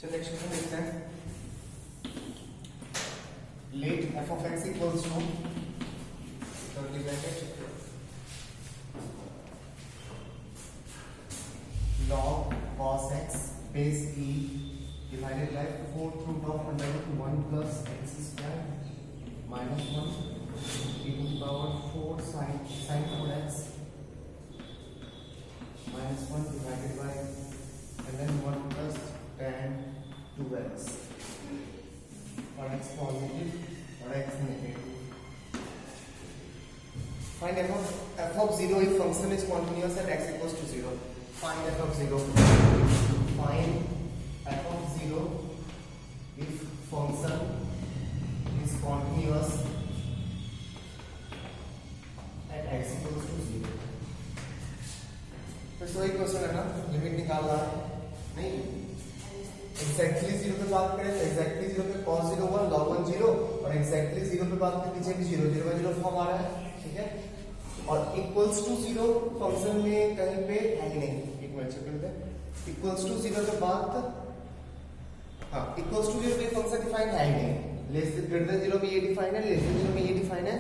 चलिए एक्सप्रेशन देखते हैं। Let f of x equals to log cos x base e divided by 4th root of 1 plus x square minus 1 e to the power 4 sin 4x minus 1 divided by and then 1 plus tan 2x for x positive or x negative. Find f of 0 if function is continuous at x equals to 0. Find f of 0. Find f of 0 if function is continuous at x equals to 0. फिर से वही question है ना, limit निकाल रहा है नहीं, exactly 0 पे बात करें तो एग्जैक्टली 0 पे cos 0 1 log 1 0 और एग्जैक्टली 0 पे बात करें पीछे भी 0 0 0 फॉर्म आ रहा है, ठीक है। और इक्वल्स टू 0 फंक्शन में कहीं पे है ही नहीं, एक मिनट चेक करते हैं। इक्वल्स टू 0 पे बात, हाँ इक्वल्स टू 0 पे फंक्शन डिफाइन है ही नहीं, लेस देन ग्रेटर देन 0 में ये डिफाइन है, लेस देन 0 में ये डिफाइन है,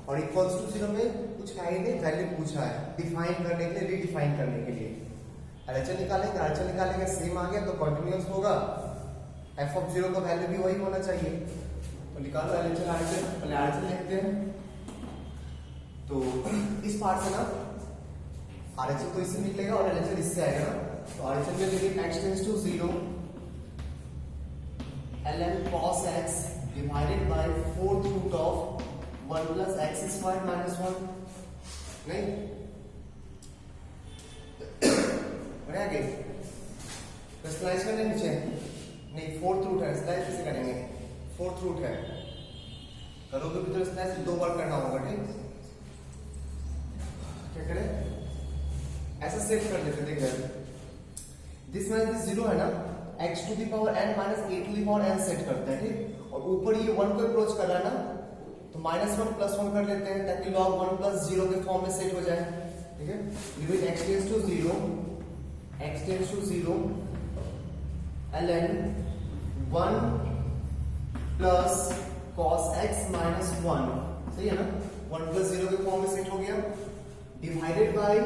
और इक्वल्स टू 0 में कुछ है ही नहीं, वैल्यू पूछा है डिफाइन करने के लिए, रीडिफाइन करने के लिए। एलएचएल निकालेंगे, एलएचएल निकालेंगे सेम आ गया तो कंटीन्यूअस होगा, एफ ऑफ 0 का वैल्यू भी वही होना चाहिए। तो निकालो एलएचएल आरएचएल, पहले आरएचएल लिखते हैं। तो इस पार्ट से ना आरएचएल तो इससे निकलेगा और एलएचएल इससे आएगा ना, तो आरएचएल में limit x tends to 0 ln cos x divided by 4th root of 1 plus x square minus 1 नहीं बढ़िया गए तो स्लाइस करने नीचे नहीं, 4th रूट है, स्लाइस कैसे करेंगे, 4th रूट है, करोगे भी तो स्लाइस 2 बार करना होगा, ठीक। क्या करें, ऐसा सेट कर लेते, देख रहे दिस माइनस 0 है ना, x to the power n minus a to the power n set करते हैं, ठीक। और ऊपर ये 1 को अप्रोच कर रहा है ना, तो -1 + 1 कर लेते हैं ताकि log 1 + 0 के फॉर्म में सेट हो जाए, ठीक है। Limit x tends to 0 ln 1 plus cos x minus 1, सही है ना, 1 + 0 के फॉर्म में सेट हो गया, divided by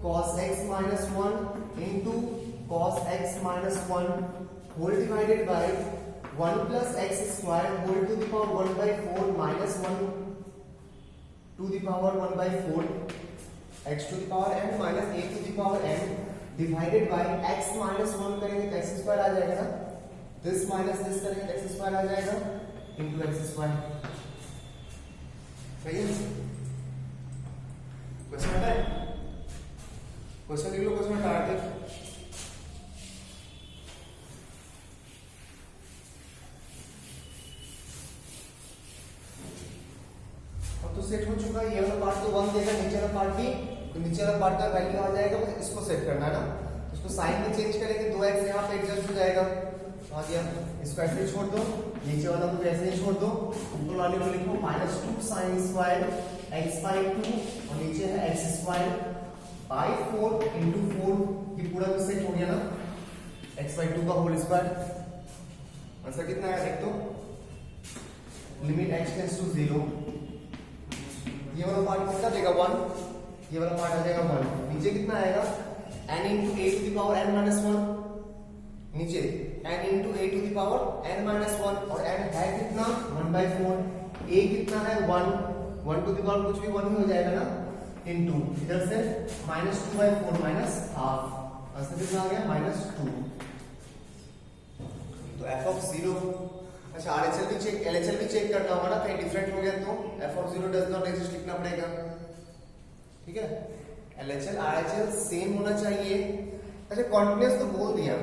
cos x minus 1 into cos x minus 1 whole divided by 1 plus x square whole to the power 1 by 4 minus 1 to the power 1 by 4 x to the power n minus a to the power n divided by x minus 1 करेंगे तो x square आ जाएगा ना, this minus this करेंगे तो x square आ जाएगा into x square, सही है। Question आता है, क्वेश्चन लिख लो, क्वेश्चन हटा दे। अब तो सेट हो चुका है, ये वाला पार्ट तो 1 देगा, नीचे वाला पार्ट भी, तो नीचे वाला पार्ट का वैल्यू आ जाएगा, बस इसको सेट करना है ना, तो इसको साइन में चेंज करेंगे, 2x यहाँ पे एडजस्ट हो जाएगा, आ गया, इसको ऐसे ही छोड़ दो, नीचे वाला को ऐसे ही छोड़ दो, ऊपर वाले को लिखो -2 sin स्क्वायर x by 2 और नीचे है x स्क्वायर by 4 into 4, ये पूरा तो सेट हो गया ना, x by 2 का होल स्क्वायर। आंसर कितना आया देख तो, लिमिट x टेंड्स टू 0, ये वाला पार्ट कितना देगा 1, ये वाला पार्ट आ जाएगा 1, नीचे कितना आएगा n into a to the power n minus 1, नीचे n into a to the power n minus 1 और n है कितना 1 by 4, a कितना है 1 to the power कुछ भी 1 ही हो जाएगा ना, into इधर से -2 by 4 minus half, आंसर कितना आ गया -2। तो f of 0, अच्छा आरएचएल भी चेक, एलएचएल भी चेक करना होगा ना, कहीं डिफरेंट हो गया तो f of 0 does not exist लिखना पड़ेगा, ठीक है। एलएचएल आरएचएल सेम होना चाहिए। अच्छा कॉन्टिन्यूअस तो बोल दिया,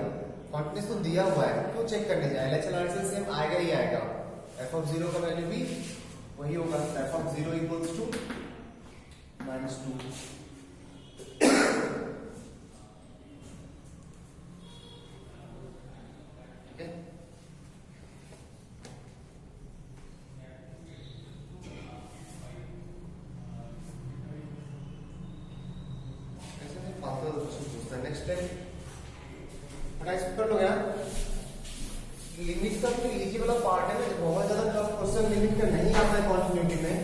कॉन्टिन्यूअस तो दिया हुआ है, क्यों चेक करने जाए, एलएचएल आरएचएल सेम आएगा ही आएगा, f of 0 का वैल्यू भी वही होगा, f of 0 equals to -2। Next time 28 कर लो यार। लिमिट का तो इजी वाला पार्ट है ना, जब बहुत ज्यादा टफ क्वेश्चन लिमिट का नहीं आता है कंटिन्यूटी में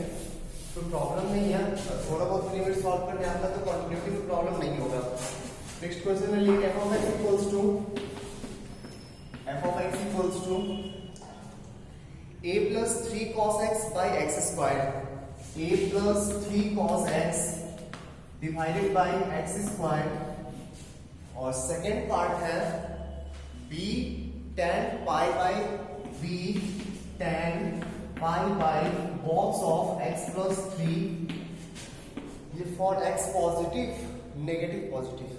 तो प्रॉब्लम नहीं है, थोड़ा बहुत लिमिट सॉल्व करने आता है तो कंटिन्यूटी में प्रॉब्लम नहीं होगा। नेक्स्ट क्वेश्चन है लिख f of x equals to a plus 3 cos x by x squared, a plus 3 cos x divided by x squared, और सेकेंड पार्ट है b tan pi by b tan pi by box of x plus 3, ये for x positive negative positive,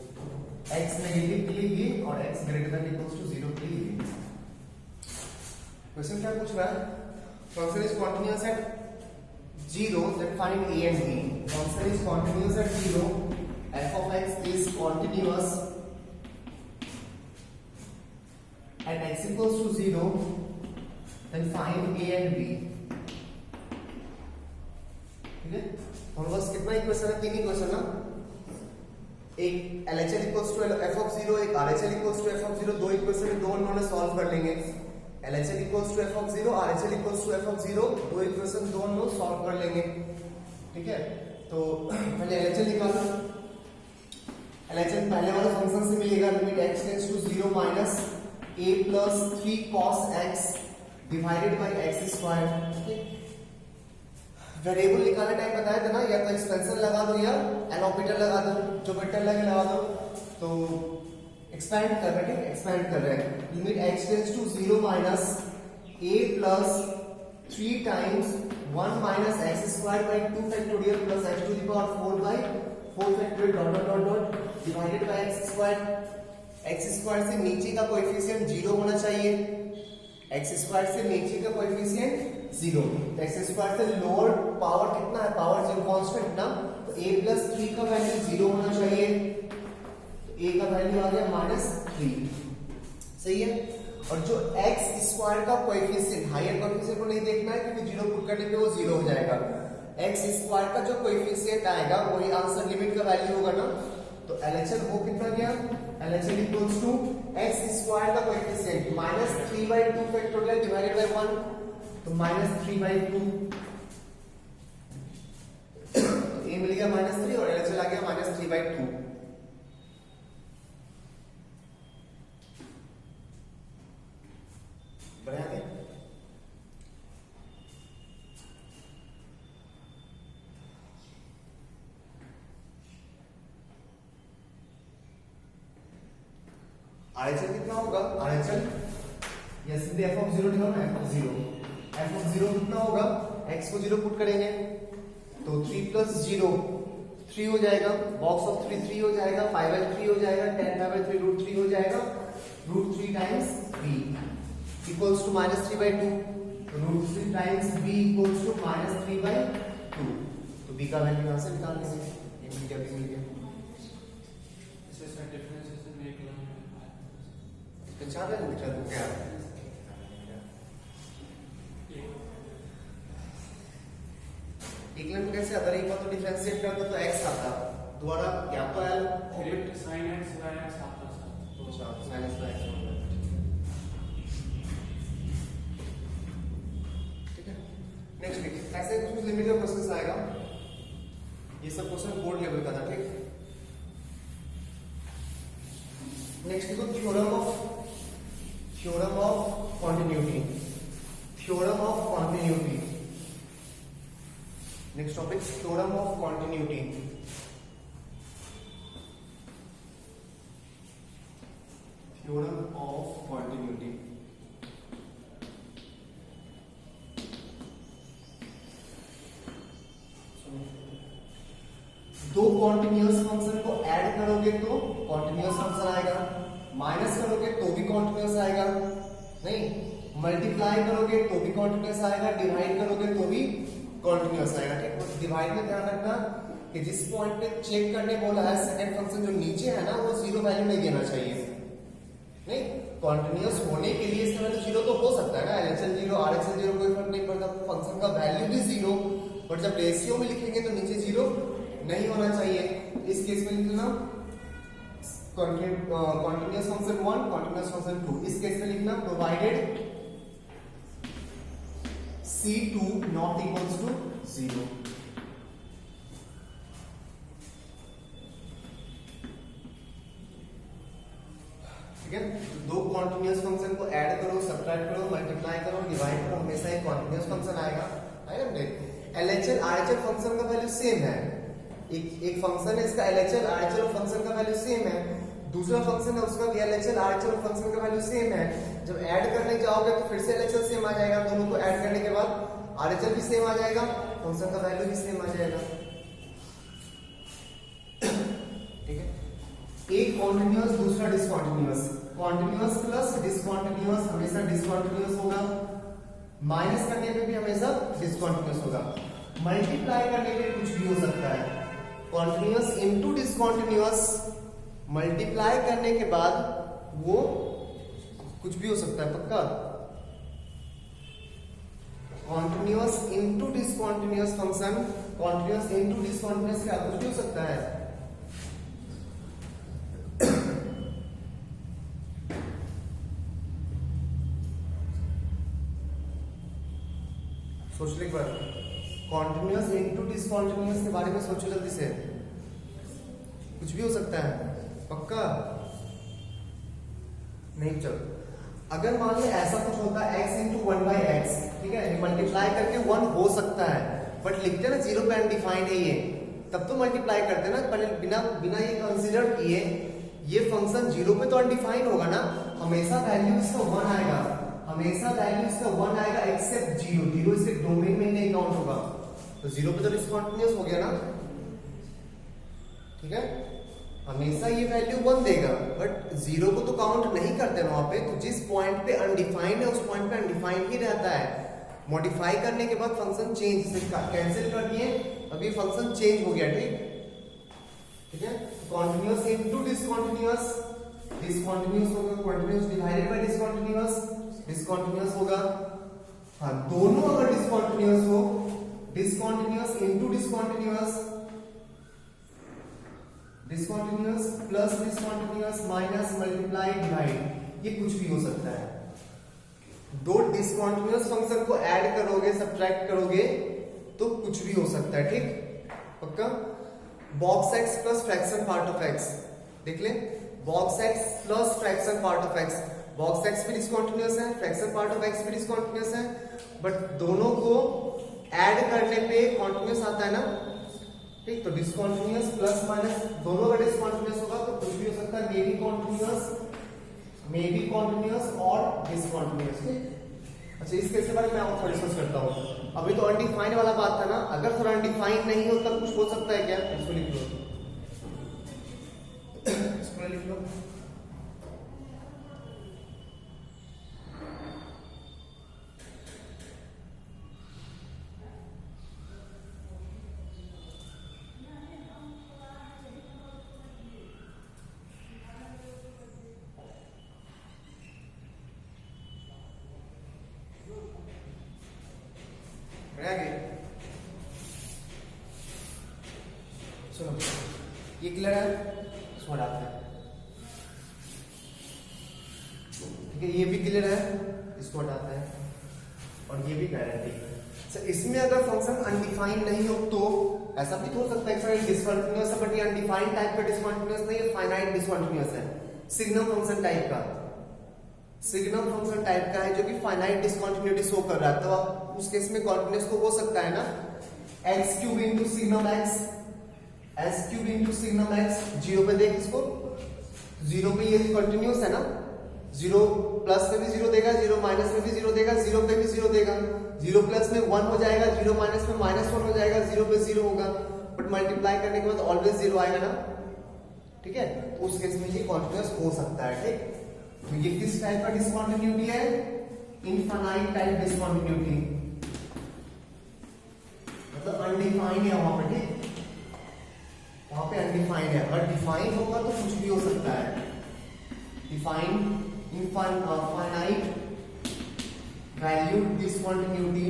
x negative के लिए ये और x greater than equals to 0 के लिए ये। क्वेश्चन क्या पूछ रहा है? Function is continuous at 0 then find a and b। Function is continuous at 0, f of x is continuous at x equals to 0, then find a and b। ठीक है, और बस कितना इक्वेशन है? 3 इक्वेशन ना, एक LHL equals to f of 0, एक RHL equals to f of 0, दो इक्वेशन है, दो उन्होंने सॉल्व कर लेंगे। LHL equals to f of 0, RHL equals to f of 0, दो इक्वेशन दोनों सॉल्व कर लेंगे। ठीक है, तो पहले LHL निकालो। LHL पहले वाले फंक्शन से मिलेगा, limit x tends to 0 minus a plus 3 cos x divided by x square. Variable निकालने टाइम बताया था ना, या तो एक्सपेंशन लगा दो या एलोपीटर लगा दो, जो बेटर लगे लगा दो। तो एक्सपेंड कर रहे हैं, एक्सपेंड कर रहे हैं। Limit x tends to 0 minus a plus 3 times 1 minus x square by 2 factorial plus x to the power 4 by 4 factorial dot dot dot dot divided by x square. x square से नीचे का coefficient 0 होना चाहिए, x square से नीचे का coefficient 0, x square से lower power कितना है? पावर 0 कांस्टेंट ना, तो a प्लस 3 का वैल्यू 0 होना चाहिए, तो a का वैल्यू आ गया -3। सही है, और जो x स्क्वायर का कोएफिशिएंट, हायर कोएफिशिएंट को नहीं देखना है क्योंकि 0 पुट करने पे वो 0 हो जाएगा। x स्क्वायर का जो कोएफिशिएंट आएगा वही आंसर लिमिट का वैल्यू होगा ना, तो LHL वो कितना गया? LHL equals to x square का कोएफिशिएंट -3/2 फैक्टोरियल डिवाइडेड बाय 1, तो -3/2, a मिल गया -3 और LHL आ गया -3/2। बढ़िया है। RHL कितना होगा? RHL या सीधे f of 0 लिखो ना, f of 0, f of 0 कितना होगा? x को 0 पुट करेंगे तो 3 प्लस 0 3 हो जाएगा, बॉक्स ऑफ 3 3 हो जाएगा, 5/3 हो जाएगा, 10/3 √3 हो जाएगा, √3 times b equals to -3/2, √3 times b equals to -3/2, तो b का वैल्यू यहां से निकाल लेंगे। ये मिल गया, b मिल गया। इससे डिफरेंशिएशन एक लाइन तो 4 मीटर हो गया। एक लाइन कैसे आता? एक बार तो डिफरेंशिएट करते तो x आता, दोबारा क्या तो l फिर sin x by x आता सर, तो sin x by x होगा। ठीक है, नेक्स्ट वीक ऐसे कुछ लिमिट का क्वेश्चंस आएगा, ये सब क्वेश्चन बोर्ड लेवल का था। ठीक, नेक्स्ट देखो theorem of continuity, theorem of continuity. Next topic theorem of continuity. Theorem of continuity, दो कॉन्टिन्यूअस फंक्शन को ऐड करोगे तो कॉन्टिन्यूअस फंक्शन आएगा, माइनस करोगे तो भी कॉन्टिन्यूअस आएगा, नहीं मल्टीप्लाई करोगे तो भी कॉन्टिन्यूअस आएगा, डिवाइड करोगे तो भी कॉन्टिन्यूअस आएगा। ठीक, तो डिवाइड में ध्यान रखना कि जिस पॉइंट पे चेक करने बोला है सेकंड फंक्शन जो नीचे है ना वो 0 वैल्यू नहीं देना चाहिए। नहीं, कॉन्टिन्यूअस होने के लिए इसका वैल्यू 0 तो हो सकता है ना, LHL 0 RHL 0 कोई फर्क नहीं पड़ता, फंक्शन का वैल्यू भी 0, बट जब रेशियो में लिखेंगे तो नीचे 0 नहीं होना चाहिए। इस केस में लिखना कॉन्टिन्यूअस फंक्शन 1, कॉन्टिन्यूअस फंक्शन 2। इस केस में लिखना provided C2 not equals to 0। ठीक है, दो कॉन्टिन्यूअस फंक्शन को ऐड करो, सब्ट्रैक्ट करो, मल्टीप्लाई करो, डिवाइड करो, हमेशा एक कॉन्टिन्यूअस फंक्शन आएगा। LHL RHL फंक्शन का वैल्यू सेम है। एक फंक्शन है इसका LHL RHL फंक्शन का वैल्यू सेम है, दूसरा फंक्शन है उसका भी LHL RHL फंक्शन का वैल्यू सेम है। जब ऐड करने जाओगे तो फिर से LHL सेम आ जाएगा, दोनों को ऐड करने के बाद RHL भी सेम आ जाएगा, फंक्शन का वैल्यू भी सेम आ जाएगा। ठीक है, एक कॉन्टिन्यूअस दूसरा डिसकॉन्टिन्यूअस, कॉन्टिन्यूअस प्लस डिसकॉन्टिन्यूअस हमेशा डिसकॉन्टिन्यूअस होगा, माइनस करने पे भी हमेशा डिसकॉन्टिन्यूअस होगा, मल्टीप्लाई करने पे कुछ भी हो सकता है। कॉन्टिन्यूअस इनटू डिसकॉन्टिन्यूअस मल्टीप्लाई करने के बाद वो कुछ भी हो सकता है, पक्का। Continuous into discontinuous function, continuous into discontinuous क्या कुछ भी हो सकता है। सोच ले एक बार, कॉन्टिन्यूअस इनटू डिसकॉन्टिन्यूअस के बारे में सोचो जल्दी से, कुछ भी हो सकता है, पक्का नहीं। चलो अगर मान लो ऐसा कुछ होता है x इंटू 1/x, ठीक है, मल्टीप्लाई करके 1 हो सकता है, बट लिखते हैं ना 0 पे अनडिफाइंड है ये, तब तो मल्टीप्लाई करते हैं ना, पहले बिना ये कंसीडर किए ये फंक्शन 0 पे तो अनडिफाइंड होगा ना, हमेशा वैल्यू इसका 1 आएगा, हमेशा वैल्यू इसका 1 आएगा एक्सेप्ट 0, 0 इसके डोमेन में नहीं काउंट होगा, तो 0 पे तो डिसकंटीन्यूअस हो गया ना। ठीक है, हमेशा ये वैल्यू 1 देगा, बट 0 को तो काउंट नहीं करते ना वहां पे, तो जिस पॉइंट पे अनडिफाइंड है उस पॉइंट पे अनडिफाइंड ही रहता है। मॉडिफाई करने के बाद फंक्शन चेंज, कैंसिल कर दिए, अभी फंक्शन चेंज हो गया। ठीक है, कॉन्टिन्यूअस इनटू डिसकंटीन्यूअस, डिसकंटीन्यूअस होगा continuous divided by discontinuous, discontinuous होगा। हाँ, दोनों अगर डिसकंटीन्यूअस हो, discontinuous into discontinuous, discontinuous plus discontinuous minus multiply divide, ये कुछ भी हो सकता है। दो डिसकंटीन्यूअस फंक्शन को ऐड करोगे, सब्ट्रैक्ट करोगे तो कुछ भी हो सकता है। ठीक, पक्का। Box x plus fraction part of x, देख ले, box x plus fraction part of x, box x भी डिसकंटीन्यूअस है, फ्रैक्शन पार्ट ऑफ एक्स भी डिसकंटीन्यूअस है, बट दोनों को ऐड करने पे कॉन्टिन्यूअस आता है ना। ठीक, तो डिसकंटीन्यूअस प्लस माइनस दोनों का डिसकंटीन्यूअस होगा तो कुछ भी हो सकता है, मे बी कॉन्टिन्यूअस और डिसकंटीन्यूअस। ठीक, अच्छा इस केस के बारे में मैं थोड़ा डिस्कस करता हूँ। अभी तो अनडिफाइंड वाला बात था ना, अगर थोड़ा अनडिफाइंड नहीं हो तब कुछ हो सकता है क्या, इसको लिख लो, इसको लिख लो। सुनो, ये क्लियर है, इसको हटाते हैं। ठीक है, ये भी क्लियर है, इसको हटाते हैं, और ये भी गारंटी है। इसमें अगर फंक्शन अनडिफाइंड नहीं हो तो ऐसा भी हो सकता है कि डिसकंटीन्यूअस है, बट ये अनडिफाइंड टाइप का डिसकंटीन्यूअस नहीं है, फाइनाइट डिसकंटीन्यूअस है, सिग्नम फंक्शन टाइप का, सिग्नम फंक्शन टाइप का है जो कि फाइनाइट डिसकंटिन्यूटी शो कर रहा है, तो उस केस में कॉन्टिन्यूअस तो हो सकता है ना। X cube into signum x, x cube into signum x, 0 पे देख इसको, 0 पे ये कंटिन्यूअस है ना, 0 प्लस में भी 0 देगा, 0 माइनस में भी 0 देगा, 0 पे भी 0 देगा, 0 प्लस में 1 हो जाएगा, 0 माइनस में -1 हो जाएगा, 0 पे 0 होगा, बट मल्टीप्लाई करने के बाद ऑलवेज 0 आएगा ना। ठीक है, तो उस केस में ये कॉन्टिन्यूअस हो सकता है। ठीक, तो ये किस टाइप का डिसकंटिन्यूटी है, इनफाइनाइट टाइप डिसकंटिन्यूटी, मतलब अनडिफाइंड है वहां पे। ठीक, वहां पे अनडिफाइंड है, अगर डिफाइन होगा तो कुछ भी हो सकता है। डिफाइंड इनफाइनाइट वैल्यू डिसकंटिन्यूटी,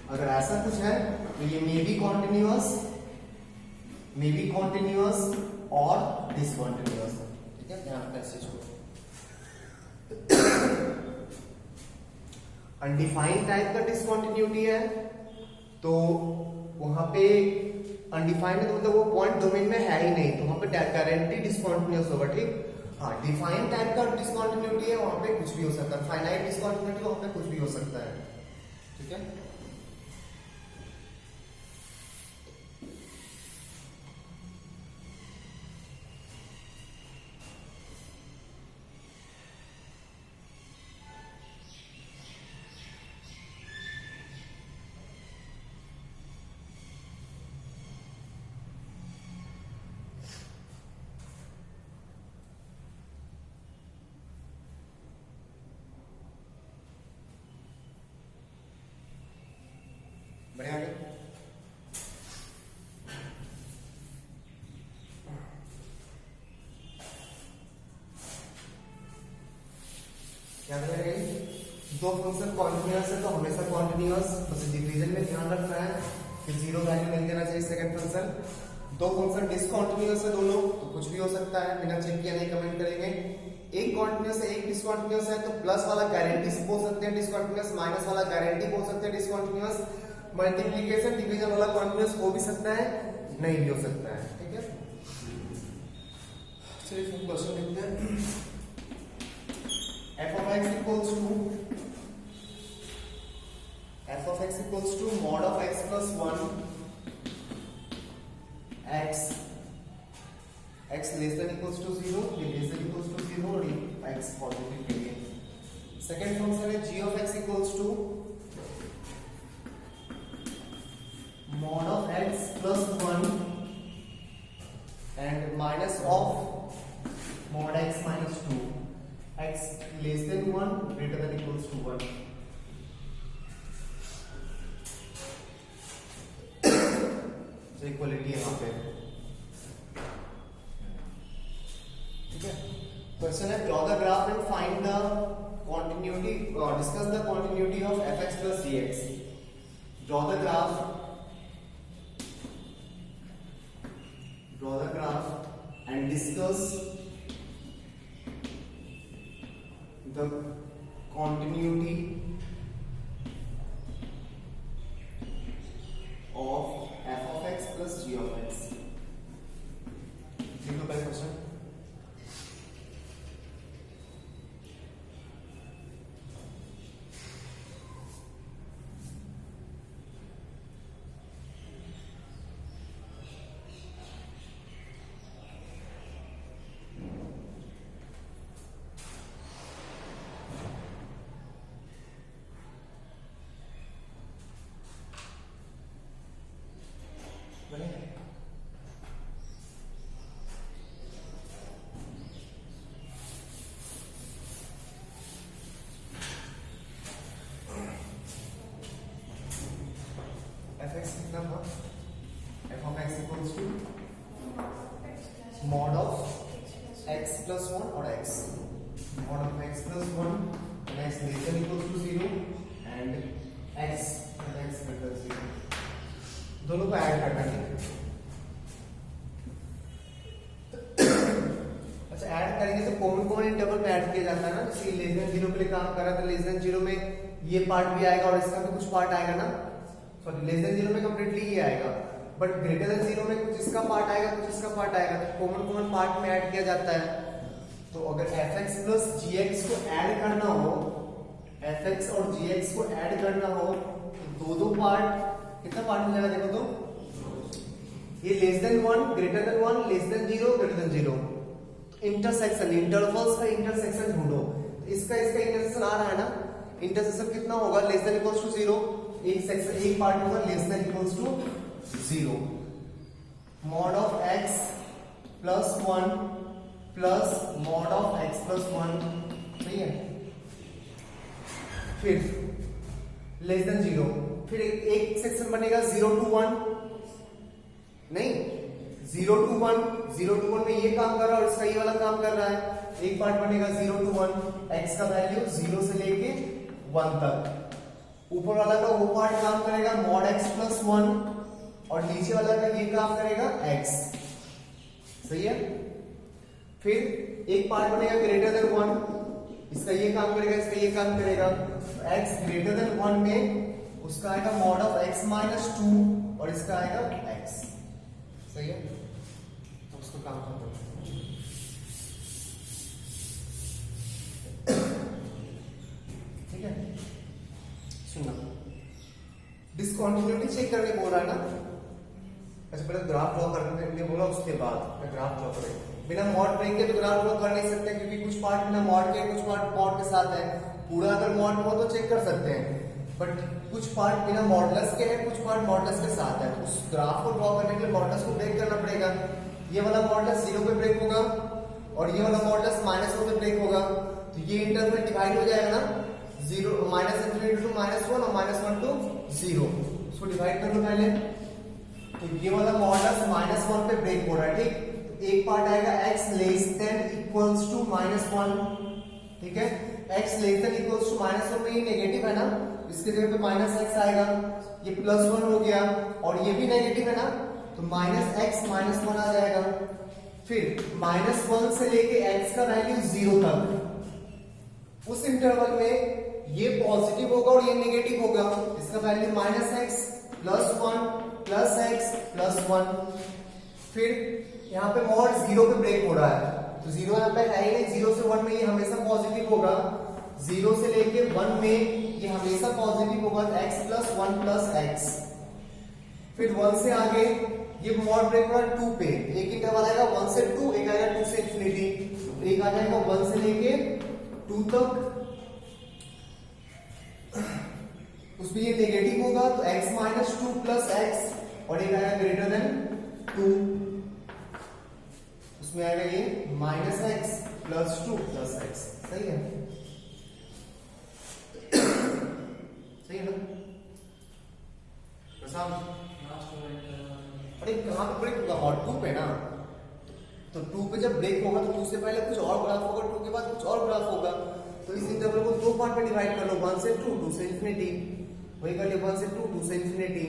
अगर ऐसा कुछ है तो ये मे बी कॉन्टिन्यूअस और डिसकंटिन्यूअस। ठीक है, ध्यान रखना इस चीज को। अनडिफाइंड टाइप का डिसकंटिन्यूटी है तो वहां पे अनडिफाइंड मतलब वो पॉइंट डोमेन में है ही नहीं, तो वहां पे गारंटी डिसकंटिन्यूअस होगा। ठीक, हाँ डिफाइंड टाइप का डिसकंटिन्यूटी है, वहां पे कुछ भी हो सकता है। फाइनाइट डिसकंटिन्यूटी वहां पे कुछ भी हो सकता है। ठीक है, बढ़िया आगे। याद रखें, दो फंक्शन कॉन्टिन्यूअस है तो हमेशा कॉन्टिन्यूअस, बस डिवीजन में ध्यान रखना है कि जीरो वैल्यू नहीं देना चाहिए सेकंड फंक्शन। दो फंक्शन डिसकंटिन्यूअस है दोनों, तो कुछ भी हो सकता है, बिना चेक किए नहीं कमेंट करेंगे। एक कॉन्टिन्यूअस है एक डिसकंटिन्यूअस है तो प्लस वाला गारंटी से बोल सकते हैं डिसकंटिन्यूअस, माइनस वाला गारंटी बोल सकते हैं डिसकंटिन्यूअस। मल्टीप्लिकेशन डिवीजन वाला कॉन्टिन्यूअस हो भी सकता है, नहीं भी हो सकता है। ठीक है, चलिए क्वेश्चन देखते हैं। f of x equals to mod of x plus 1 x less than equals to 0, ये less than equals to 0 और ये x पॉजिटिव के लिए। सेकेंड फंक्शन है g of x equals to mod of x plus 1 and minus of mod x minus 2, x less than 1 greater than equals to 1। तो equality है यहाँ पे। ठीक है, क्वेश्चन है draw the graph and find the continuity, discuss the continuity of fx plus gx। Draw the graph and discuss the continuity of f of x plus g of x। देखो पहले question. fx कितना था? f of x equals to mod of x plus 1 और x, mod of x plus 1 and x less than equals to 0 and x greater than 0, दोनों को add करना है। अच्छा, ऐड करेंगे तो कॉमन इंटरवल पे ऐड किया जाता है ना, जैसे लेस देन 0 के लिए काम कर रहा था, लेस देन 0 में ये पार्ट भी आएगा और इसका भी कुछ पार्ट आएगा ना, सॉरी लेस देन 0 में कंप्लीटली ये आएगा, बट ग्रेटर देन 0 में कुछ इसका पार्ट आएगा कुछ इसका पार्ट आएगा, तो कॉमन पार्ट में ऐड किया जाता है। तो अगर fx plus gx को ऐड करना हो, fx और gx को ऐड करना हो तो दो पार्ट, कितना पार्ट मिलेगा देखो तो, ये less than 1 greater than 1 less than 0 greater than 0, intersection intervals का इंटरसेक्शन ढूंढो। इसका इंटरसेक्शन आ रहा है ना, इंटरसेक्शन कितना होगा, लेस देन इक्वल्स टू 0, एक सेक्शन एक पार्ट होगा less than equals to 0। Mod of x plus 1 plus mod of x plus 1, सही है। फिर लेस देन 0, फिर एक सेक्शन बनेगा 0 to 1, नहीं 0 to 1, 0 to 1 में ये काम कर रहा है और इसका ये वाला काम कर रहा है। एक पार्ट बनेगा 0 to 1, x का वैल्यू 0 से लेके 1 तक, ऊपर वाला का वो पार्ट काम करेगा मॉड x प्लस 1 और नीचे वाला का ये काम करेगा x, सही है। फिर एक पार्ट बनेगा ग्रेटर देन 1, इसका ये काम करेगा, इसका ये काम करेगा। x ग्रेटर देन 1 में उसका आएगा मॉड ऑफ x माइनस 2 और इसका आएगा x। सही है, तो उसको काम करते हैं। ठीक है, सुनना, डिसकंटिन्यूटी चेक करने बोल रहा है ना। अच्छा पहले ग्राफ ड्रॉ करने के लिए बोला, उसके बाद ग्राफ ड्रॉ करें। बिना मॉड ब्रेक के तो ग्राफ ड्रॉ कर नहीं सकते, क्योंकि कुछ पार्ट बिना मॉड के, कुछ पार्ट मॉड के साथ है। पूरा अगर मॉड हो तो चेक कर सकते हैं, बट कुछ पार्ट बिना मॉडलेस के है, कुछ पार्ट मॉडलेस के साथ है। तो उस ग्राफ को ड्रॉ करने के लिए मॉडलेस को ब्रेक करना पड़ेगा। ये वाला मॉडलेस 0 पे ब्रेक होगा और ये वाला मॉडलेस -1 पे ब्रेक होगा। तो ये इंटरवल डिवाइड हो जाएगा ना, 0 -∞ टू -1 और -1 टू 0। उसको डिवाइड कर लो पहले। तो ये वाला मॉडल्स -1 पे ब्रेक हो रहा है, ठीक। तो एक पार्ट आएगा x less than equals to -1, ठीक है। x less than equals to -1 में ये नेगेटिव है ना, इसके जगह पे -x आएगा। ये +1 हो गया और ये भी नेगेटिव है ना, तो -x -1 आ जाएगा। फिर -1 से लेके x का वैल्यू 0 तक, उस इंटरवल में ये पॉजिटिव होगा और ये नेगेटिव होगा। इसका वैल्यू -x +1 +x +1। फिर यहाँ पे मॉड 0 पे ब्रेक हो रहा है, तो 0 यहाँ पे है ही नहीं। 0 से 1 में ये हमेशा पॉजिटिव होगा, 0 से लेके 1 में ये हमेशा पॉजिटिव होगा, x +1 +x। फिर 1 से आगे ये मॉड ब्रेक हो रहा है 2 पे। एक इंटरवल आएगा 1 से 2, एक आएगा 2 से इंफिनिटी। एक आ जाएगा 1 से लेके 2 तक, उसमें ये नेगेटिव होगा, तो x -2 +x और एक आएगा ग्रेटर देन 2, उसमें आएगा ये -x +2 +x। सही है, सही है ना। अरे कहां पे ब्रेक होगा? और 2 पे ना, तो 2 पे जब ब्रेक होगा तो 2 से पहले कुछ और ग्राफ होगा, 2 के बाद कुछ और ग्राफ होगा। तो इस इंटरवल को 2 पार्ट में डिवाइड कर लो, 1 से 2, 2 से इंफिनिटी। वही कर लिया 1 से 2, 2 से इंफिनिटी।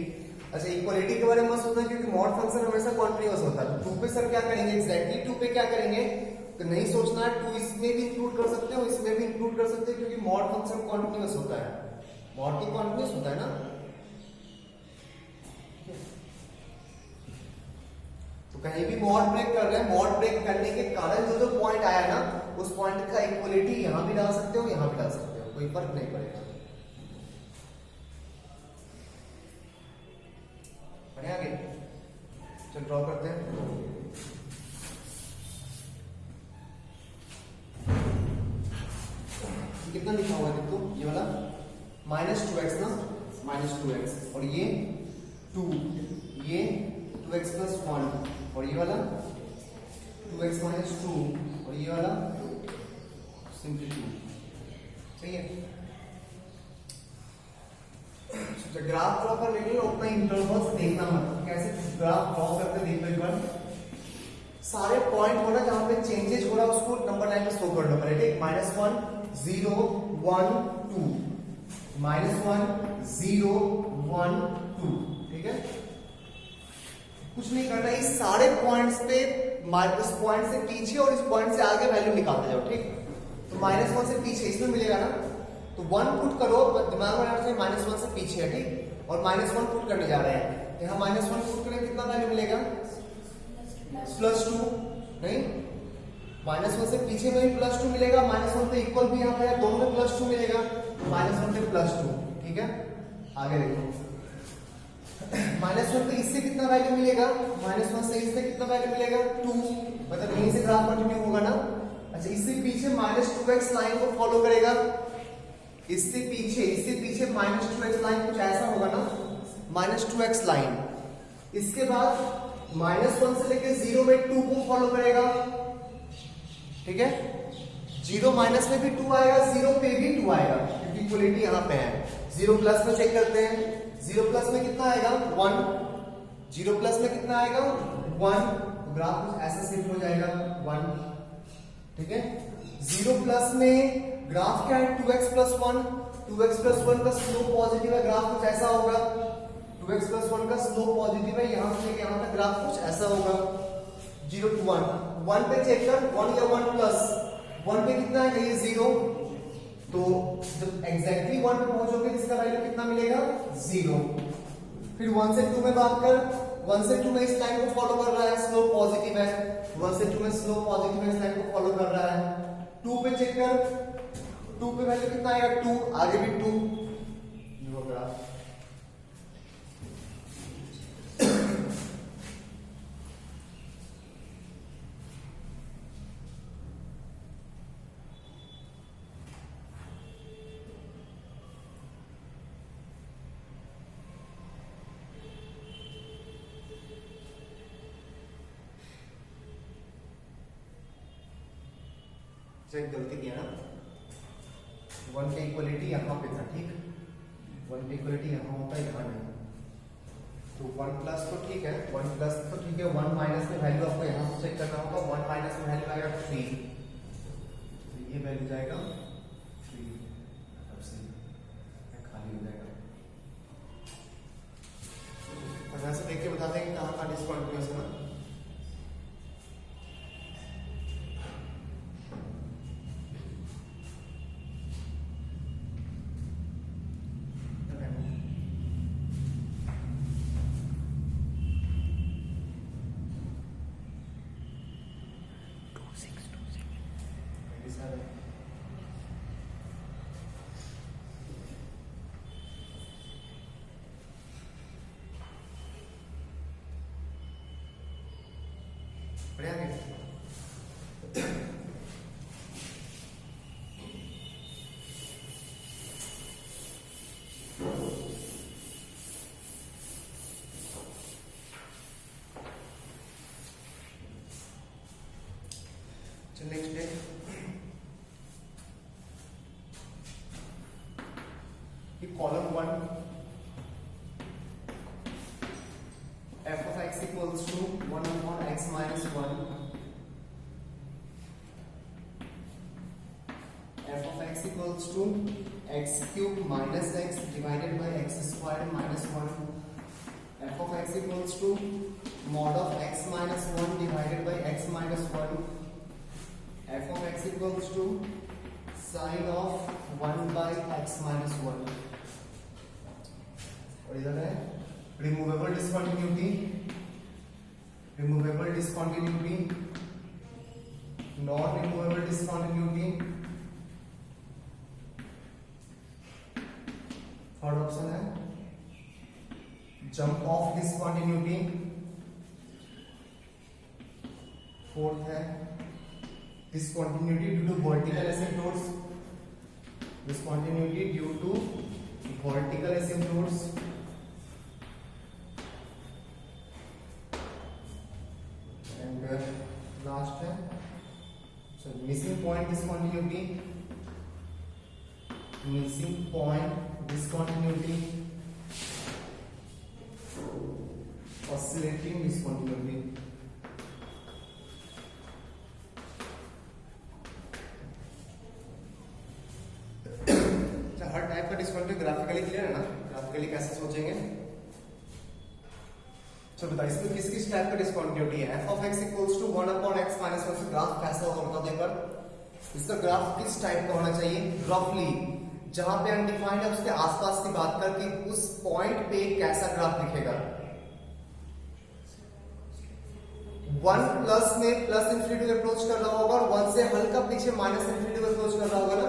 अच्छा इक्वालिटी के बारे में मत सोचना, क्योंकि मॉड फंक्शन हमेशा कॉन्टिन्यूअस होता है। 2 पे सर क्या करेंगे एग्जैक्टली, 2 पे क्या करेंगे तो नहीं सोचना है। 2 इसमें भी इंक्लूड कर सकते हो, इसमें भी इंक्लूड कर सकते हो, क्योंकि मॉड फंक्शन कॉन्टिन्यूअस होता है। मॉड तो कॉन्टिन्यूअस होता है ना। तो कहीं भी मॉड ब्रेक कर रहे हैं, मॉड ब्रेक करने के कारण जो जो पॉइंट आया ना, उस पॉइंट का इक्वलिटी यहां भी डाल सकते हो, यहां भी डाल सकते हो, कोई फर्क नहीं पड़ेगा। बढ़िया, आगे चल ड्रॉ करते हैं। कितना लिखा हुआ है देखो, ये वाला -2x ना, -2x और ये 2, ये 2x +1 और ये वाला 2x -2 और ये वाला सिंपली 2। सही है। तो ग्राफ ड्रॉ करने के लिए अपना इंटरवल्स देखना मत, कैसे ग्राफ ड्रॉ करते देखो एक बार। सारे पॉइंट हो ना जहां पे चेंजेस हो रहा है उसको नंबर लाइन में शो कर लो पहले, ठीक। -1 0 1 2, -1 0 1 2, ठीक है। कुछ नहीं करना, इस सारे पॉइंट्स पे इस पॉइंट से पीछे और इस पॉइंट से आगे वैल्यू निकालते जाओ, ठीक। तो -1 से पीछे इसमें मिलेगा ना, तो 1 पुट करो, दिमाग में रखना चाहिए -1 से पीछे है, ठीक। और -1 पुट करने जा रहे हैं, तो यहाँ -1 पुट करें कितना वैल्यू मिलेगा +2, नहीं -1 से पीछे में भी +2 मिलेगा, -1 पे इक्वल भी यहाँ पे है, दोनों में +2 मिलेगा, -1 पे +2, ठीक है। आगे देखो, -1 पे इससे कितना वैल्यू मिलेगा, -1 से इससे कितना वैल्यू मिलेगा 2, मतलब यहीं से ग्राफ कंटिन्यू होगा ना। अच्छा इससे पीछे -2x लाइन को फॉलो करेगा, इससे पीछे -2x लाइन कुछ ऐसा होगा ना, -2x लाइन। इसके बाद -1 से लेके 0 में 2 को फॉलो करेगा, ठीक है। 0 माइनस में भी 2 आएगा, 0 पे भी 2 आएगा, क्योंकि इक्वलिटी यहाँ पे है। 0 प्लस में चेक करते हैं, 0 प्लस में कितना आएगा 1, 0 प्लस में कितना आएगा 1, तो ग्राफ कुछ ऐसा शिफ्ट हो जाएगा 1, ठीक है। 0 प्लस में ग्राफ क्या है 2x + 1, 2x + 1 का स्लोप पॉजिटिव है, ग्राफ कुछ ऐसा होगा। 2x + 1 का स्लोप पॉजिटिव है, यहां से लेके यहां तक ग्राफ कुछ ऐसा होगा। 0 to 1, 1 पे चेक कर, 1 या 1 प्लस 1 पे कितना है, ये 0, तो जब एग्जैक्टली 1 पे पहुंचोगे इसका वैल्यू कितना मिलेगा, 0। फिर 1 से 2 में बात कर, 1 से 2 में इस लाइन को फॉलो कर रहा है, स्लोप पॉजिटिव है, 1 से 2 में स्लोप पॉजिटिव है, इस लाइन को फॉलो कर रहा है। 2 पे चेक कर, 2 पे वैल्यू कितना आएगा, 2, आगे भी 2, ये हो गया। एक गलती किया ना, 1 पे इक्वलिटी यहाँ पे था, ठीक, 1 पे इक्वलिटी यहाँ होता है, यहाँ नहीं। तो 1 प्लस तो ठीक है, 1 प्लस तो ठीक है, 1 माइनस में वैल्यू आपको यहाँ से चेक करना होगा, 1 माइनस में वैल्यू आएगा 3, तो ये वैल्यू जाएगा 3, अब से खाली हो जाएगा। और यहाँ से देख के बताते हैं कि कहाँ का डिसकंटिन्यूअस है ना। बढ़िया है। Next day column 1 f of x equals to 1 upon x minus 1, f of x equals to x cube minus x divided by x squared minus 1, f of x equals to mod of x minus 1 divided by x minus 1, f of x equals to sin of 1 by x minus 1। और इधर है removable discontinuity, removable discontinuity, non removable discontinuity. Third option है jump of discontinuity, fourth है discontinuity due to vertical asymptotes, discontinuity due to vertical asymptotes. Last है missing point discontinuity, missing point discontinuity, oscillating discontinuity. हर type का discontinuity graphically clear है ना, graphically कैसे सोचेंगे। तो बताइए इसमें किस किस टाइप का डिसकंटिन्यूटी है। f of x equals to 1 upon x minus 1 से ग्राफ कैसा होगा बता दो एक बार। इसका ग्राफ किस टाइप का होना चाहिए, रफली जहां पे अनडिफाइंड है उसके आसपास की बात कर कि उस पॉइंट पे कैसा ग्राफ दिखेगा। 1 प्लस में प्लस इंफिनिटी अप्रोच कर रहा होगा और 1 से हल्का पीछे माइनस इंफिनिटी अप्रोच कर रहा होगा ना।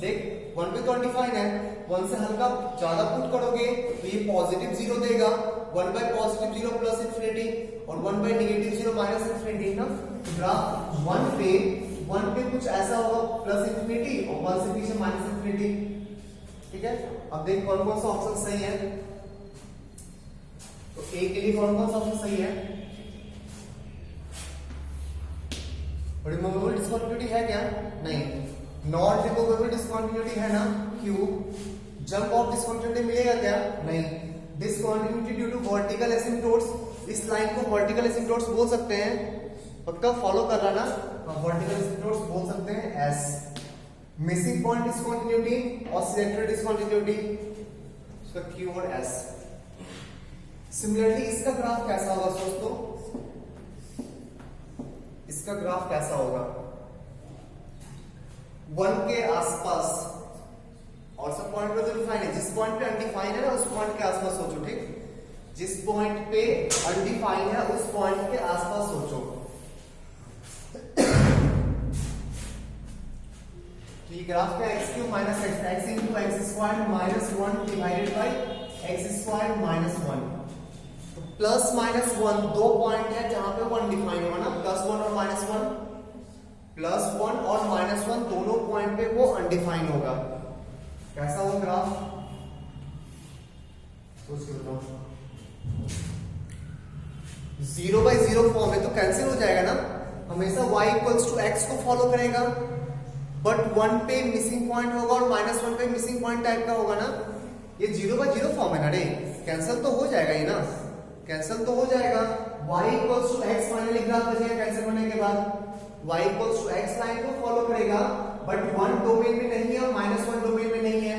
देख 1 पे तो अनडिफाइंड है, 1 से हल्का ज्यादा पुट करोगे तो ये पॉजिटिव 0 देगा, 1 बाय पॉजिटिव 0 प्लस इंफिनिटी और 1 बाय नेगेटिव 0 माइनस इंफिनिटी ना। ग्राफ 1 पे कुछ ऐसा होगा प्लस इंफिनिटी और 1 से पीछे माइनस इंफिनिटी, ठीक है। अब देख कौन कौन सा ऑप्शन सही है, तो ए के लिए कौन कौन सा ऑप्शन सही है। रिमूवेबल डिसकंटिन्यूटी है क्या, नहीं। नॉट रिमूवेबल डिसकंटिन्यूटी है ना, क्यों। जंप ऑफ डिसकंटिन्यूटी मिलेगा क्या, नहीं। Discontinuity due to vertical asymptotes, इस लाइन को वर्टिकल एसिम्प्टोट्स बोल सकते हैं, पक्का फॉलो कर रहा ना, वर्टिकल एसिम्प्टोट्स बोल सकते हैं S. Missing point discontinuity, oscillatory discontinuity, इसका क्यू और एस। सिमिलरली इसका ग्राफ कैसा होगा दोस्तों, इसका ग्राफ कैसा होगा? 1 के आसपास और सब पॉइंट पे तो डिफाइन है, जिस पॉइंट पे अनडिफाइन है ना उस पॉइंट के आसपास सोचो, ठीक? जिस पॉइंट पे अनडिफाइन है उस पॉइंट के आसपास सोचो। तो ये ग्राफ का x cube minus x, x into x square minus 1 divided by x square minus 1। तो प्लस माइनस 1 दो पॉइंट है जहां पे वो अनडिफाइन होगा ना, प्लस 1 और माइनस 1, प्लस 1 और माइनस 1 दोनों पॉइंट पे वो अनडिफाइन होगा। कैसा होगा ग्राफ? सोच के बताओ। 0 बाई 0 फॉर्म है तो कैंसिल हो जाएगा ना, हमेशा y इक्वल्स टू x को फॉलो करेगा, बट 1 पे मिसिंग पॉइंट होगा और माइनस 1 पे मिसिंग पॉइंट टाइप का होगा ना। ये 0 बाई 0 फॉर्म है ना रे, कैंसिल तो हो जाएगा ये ना, कैंसिल तो हो जाएगा। y equals to x finally graph बचेगा कैंसिल होने के बाद, y equals to x line को फॉलो करेगा, बट 1 डोमेन में नहीं है, माइनस 1 डोमेन में नहीं है।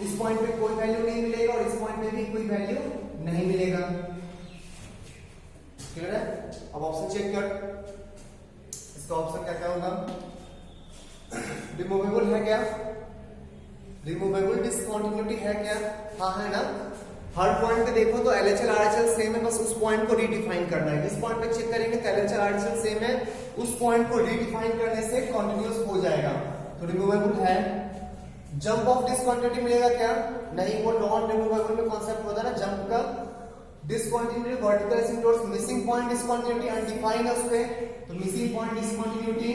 इस पॉइंट पे कोई वैल्यू नहीं मिलेगा और इस पॉइंट पे भी कोई वैल्यू नहीं मिलेगा। क्लियर है? अब ऑप्शन चेक कर, इसका ऑप्शन क्या क्या होगा? रिमूवेबल है क्या? रिमूवेबल डिसकंटिन्यूटी है क्या? हाँ है ना। हर पॉइंट पे देखो तो LHL RHL सेम है, बस उस पॉइंट को रीडिफाइन करना है। इस पॉइंट पे चेक करेंगे तो LHL RHL सेम है, उस पॉइंट को रीडिफाइन करने से कंटीन्यूअस हो जाएगा, तो रिमूवेबल है। जंप ऑफ डिसकंटिन्यूटी मिलेगा क्या? नहीं, वो नॉन रिमूवेबल में कॉन्सेप्ट होता है ना जंप का। Discontinuity vertical asymptotes, missing point discontinuity undefined है उसपे, तो missing point discontinuity,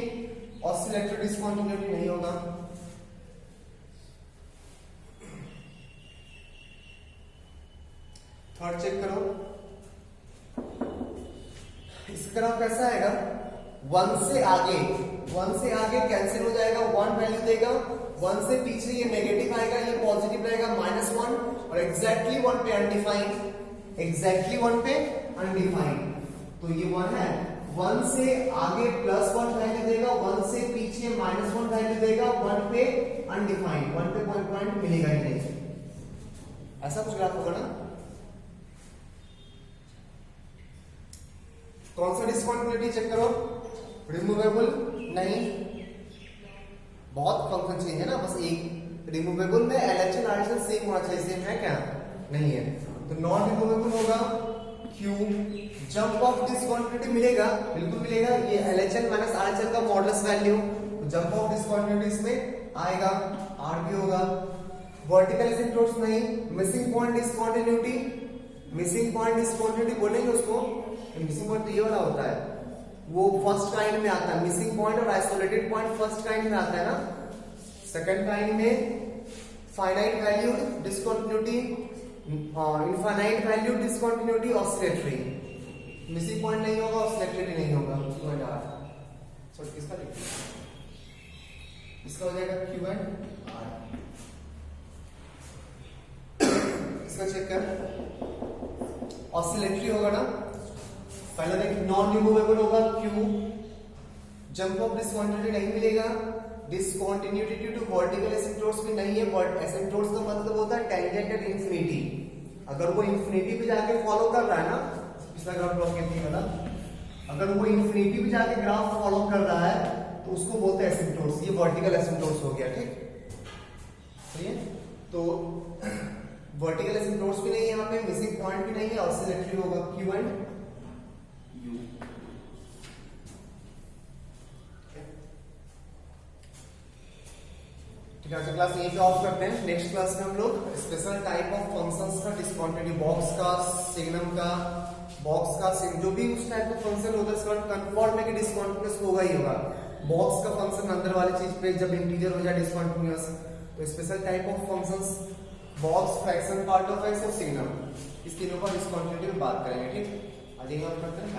oscillatory discontinuity नहीं होगा। थर्ड चेक करो, इसका ग्राफ कैसा आएगा? 1 से आगे कैंसिल हो जाएगा, 1 वैल्यू देगा, 1 से पीछे ये नेगेटिव आएगा, ये पॉजिटिव रहेगा माइनस 1, और एग्जैक्टली 1 पे अनडिफाइंड, एग्जैक्टली 1 पे अनडिफाइंड, तो ये 1 है। 1 से आगे प्लस 1 वैल्यू देगा, 1 से पीछे माइनस 1 वैल्यू देगा, 1 पे अनडिफाइंड, 1 पे पॉइंट मिलेगा ही नहीं। ऐसा कुछ ग्राफ होगा ना। कौन सा डिसकंटिन्यूटी चेक करो? रिमूवेबल नहीं, बहुत फंक्शन चेंज है ना, बस एक। रिमूवेबल में LHL RHL सेम होना चाहिए, सेम है क्या? नहीं है, तो नॉन रिमूवेबल होगा Q। जंप ऑफ डिसकंटिन्यूटी मिलेगा, बिल्कुल मिलेगा, ये LHL माइनस RHL का मॉडुलस वैल्यू, तो जंप ऑफ डिसकंटिन्यूटी इसमें आएगा, R भी होगा। वर्टिकल एसिम्पटोट्स नहीं, missing point discontinuity, missing point discontinuity बोलेंगे उसको, मिसिंग पॉइंट ये वाला होता है, वो फर्स्ट काइंड में आता है। मिसिंग पॉइंट और आइसोलेटेड पॉइंट फर्स्ट काइंड में आता है ना, सेकंड काइंड में finite value discontinuity, infinite value discontinuity, oscillatory. Missing point नहीं होगा, ऑसिलेटरी नहीं होगा, Q एंड R। सो किसका लिखिए, इसका हो जाएगा Q एंड R। इसका चेक कर, ऑसिलेटरी होगा ना, पहले देख, नॉन रिमूवेबल होगा Q, जंप ऑफ डिसकंटिन्यूटी नहीं मिलेगा, डिसकंटिन्यूटी ड्यू टू वर्टिकल एसिम्पटोट्स भी नहीं है, बट एसिम्पटोट्स का मतलब होता है टेंजेंट एट इंफिनिटी। अगर वो इंफिनिटी पे जाके फॉलो कर रहा है ना, पिछला ग्राफ ड्रॉ किया था, अगर वो इंफिनिटी पे जाके ग्राफ फॉलो कर रहा है तो उसको बोलते हैं एसिम्पटोट्स, ये वर्टिकल एसिम्पटोट्स हो गया, ठीक? सही है, तो वर्टिकल एसिम्पटोट्स भी नहीं है यहाँ पे, मिसिंग पॉइंट भी नहीं है, ऑसिलेटरी होगा Q एंड U। ठीक है, क्लास यहीं पे ऑफ करते हैं। नेक्स्ट क्लास में हम लोग स्पेशल टाइप ऑफ फंक्शंस का डिस्कंटिन्यूटी, बॉक्स का, सिग्नम का, बॉक्स का जो भी उस टाइप का फंक्शन होता है उसका कन्फर्म है कि डिस्कंटिन्यूअस होगा ही होगा। बॉक्स का फंक्शन अंदर वाली चीज पे जब इंटीजर हो जाए डिस्कंटिन्यूअस, तो special type of functions box, fraction, part of x और सिग्नम, इस तीनों का डिस्कंटिन्यूटी में बात करेंगे, ठीक? आज यही बात करते हैं।